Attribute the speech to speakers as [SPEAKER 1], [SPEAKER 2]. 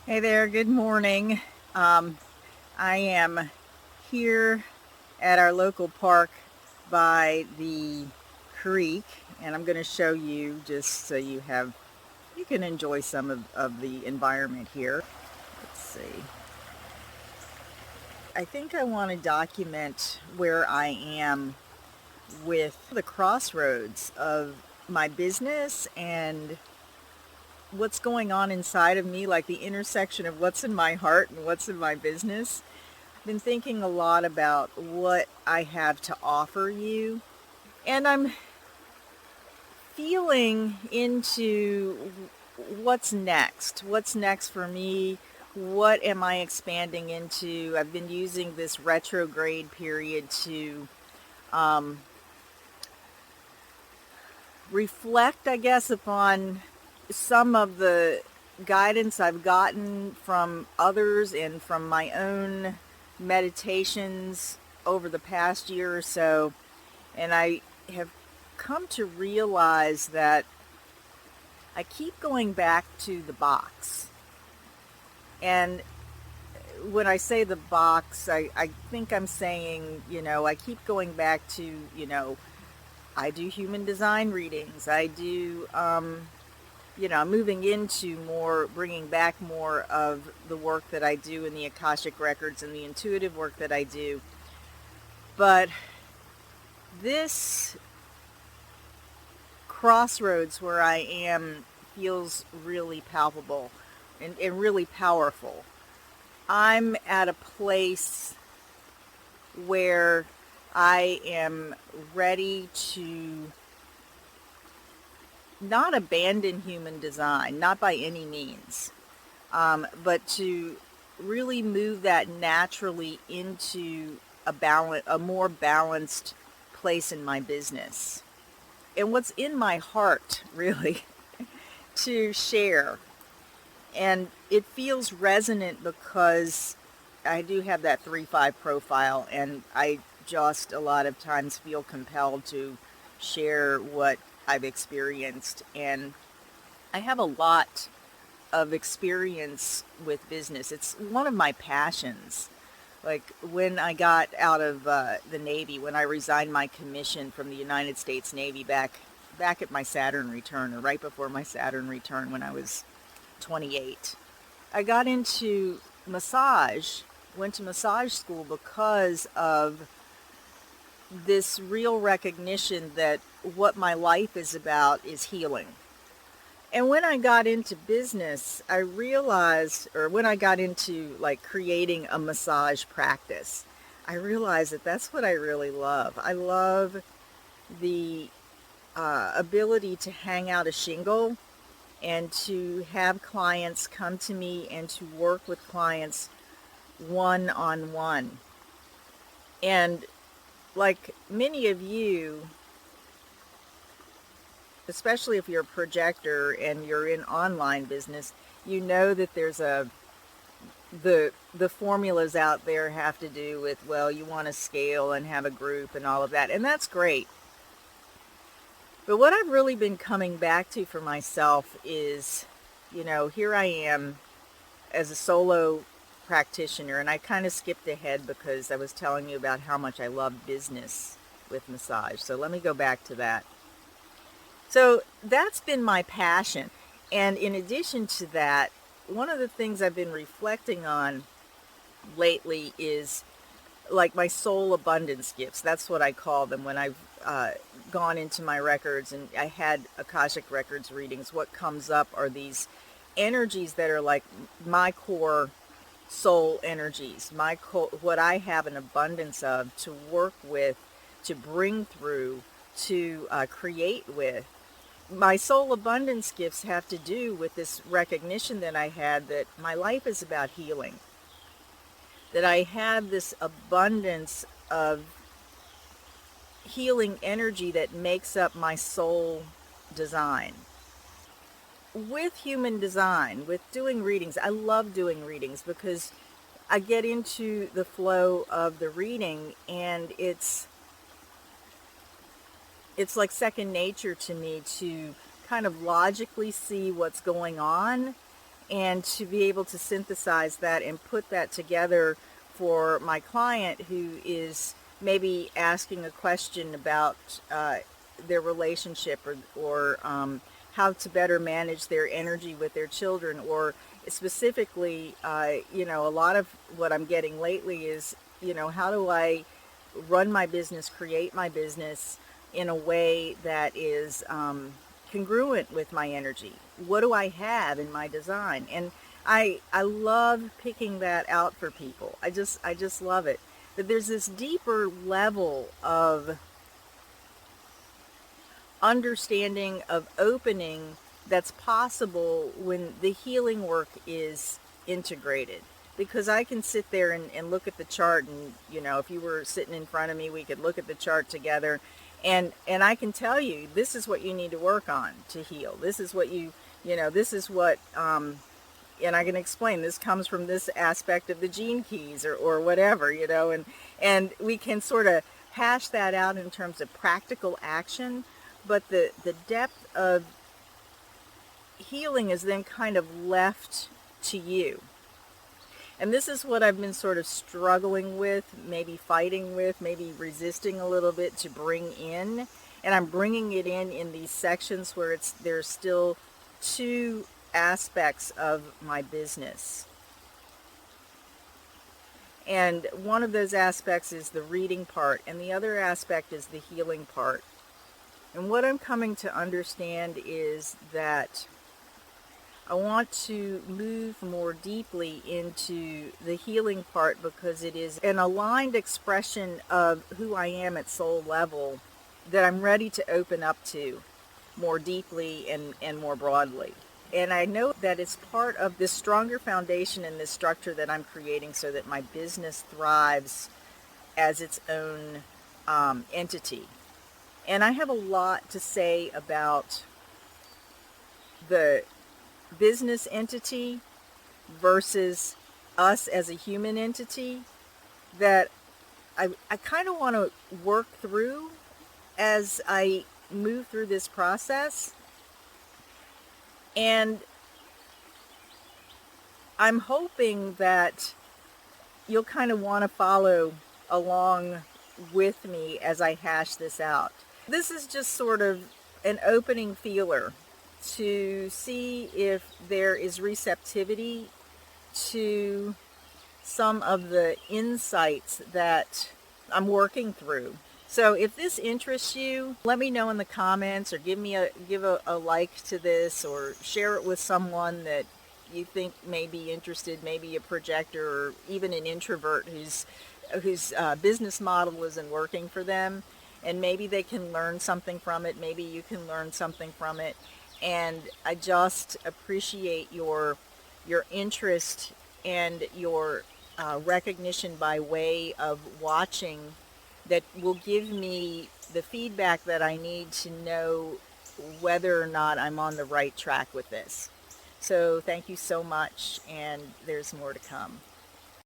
[SPEAKER 1] Hey there, good morning. I am here at our local park by the creek, and I'm going to show you just so you can enjoy some of the environment here. Let's see. I think I want to document where I am with the crossroads of my business and what's going on inside of me, like the intersection of what's in my heart and what's in my business. Been thinking a lot about what I have to offer you, and I'm feeling into what's next. What's next for me? What am I expanding into? I've been using this retrograde period to um, reflect, I guess, upon some of the guidance I've gotten from others and from my own meditations over the past year or so. And I have come to realize that I keep going back to the box. And when I say the box, I think I'm saying, I keep going back to, I do human design readings. I do, I'm moving into more, bringing back more of the work that I do in the Akashic Records and the intuitive work that I do. But this crossroads where I am feels really palpable and really powerful. I'm at a place where I am ready to not abandon human design, not by any means, but to really move that naturally into a more balanced place in my business. And what's in my heart, really, to share. And it feels resonant because I do have that 3-5 profile, and I just a lot of times feel compelled to share what I've experienced. And I have a lot of experience with business. It's one of my passions. Like when I got out of the Navy, when I resigned my commission from the United States Navy back at my Saturn return, or right before my Saturn return when I was 28, I got into massage, went to massage school because of this real recognition that what my life is about is healing. And when I got into business, I realized, or when I got into like creating a massage practice, I realized that that's what I really love. I love the ability to hang out a shingle and to have clients come to me and to work with clients one on one. And like many of you, especially if you're a projector and you're in online business, you know that there's the formulas out there have to do with, well, you want to scale and have a group and all of that, and that's great. But what I've really been coming back to for myself is, here I am as a solo practitioner, and I kind of skipped ahead because I was telling you about how much I love business with massage. So let me go back to that. So that's been my passion. And in addition to that, one of the things I've been reflecting on lately is like my soul abundance gifts. That's what I call them when I've gone into my records and I had Akashic Records readings. What comes up are these energies that are like my core soul energies, what I have an abundance of to work with, to bring through, to create with. My soul abundance gifts have to do with this recognition that I had that my life is about healing, that I have this abundance of healing energy that makes up my soul design. With human design, with doing readings, I love doing readings because I get into the flow of the reading, and it's like second nature to me to kind of logically see what's going on and to be able to synthesize that and put that together for my client who is maybe asking a question about their relationship, or how to better manage their energy with their children, or specifically, a lot of what I'm getting lately is, how do I run my business, create my business in a way that is congruent with my energy? What do I have in my design? And I love picking that out for people. I just love it. But there's this deeper level of understanding, of opening, that's possible when the healing work is integrated. Because I can sit there and look at the chart, and if you were sitting in front of me, we could look at the chart together, and I can tell you, this is what you need to work on to heal. This is what this is what, and I can explain, this comes from this aspect of the gene keys, or whatever, and we can sort of hash that out in terms of practical action. But the depth of healing is then kind of left to you. And this is what I've been sort of struggling with, maybe fighting with, maybe resisting a little bit to bring in. And I'm bringing it in these sections where there's still two aspects of my business. And one of those aspects is the reading part, and the other aspect is the healing part. And what I'm coming to understand is that I want to move more deeply into the healing part, because it is an aligned expression of who I am at soul level that I'm ready to open up to more deeply and more broadly. And I know that it's part of this stronger foundation and this structure that I'm creating so that my business thrives as its own entity. And I have a lot to say about the business entity versus us as a human entity that I kind of want to work through as I move through this process. And I'm hoping that you'll kind of want to follow along with me as I hash this out. This is just sort of an opening feeler to see if there is receptivity to some of the insights that I'm working through. So if this interests you, let me know in the comments, or give a like to this, or share it with someone that you think may be interested, maybe a projector or even an introvert whose business model isn't working for them, and maybe they can learn something from it. Maybe you can learn something from it. And I just appreciate your interest and your recognition by way of watching, that will give me the feedback that I need to know whether or not I'm on the right track with this. So thank you so much, and there's more to come.